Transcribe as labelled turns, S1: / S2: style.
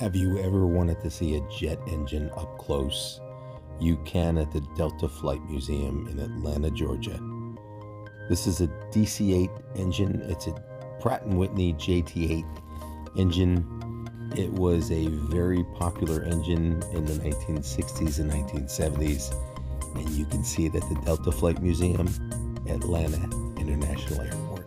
S1: Have you ever wanted to see a jet engine up close? You can at the Delta Flight Museum in Atlanta, Georgia. This is a DC-8 engine. It's a Pratt Whitney JT8 engine. It was a very popular engine in the 1960s and 1970s, and you can see it at the Delta Flight Museum, Atlanta International Airport.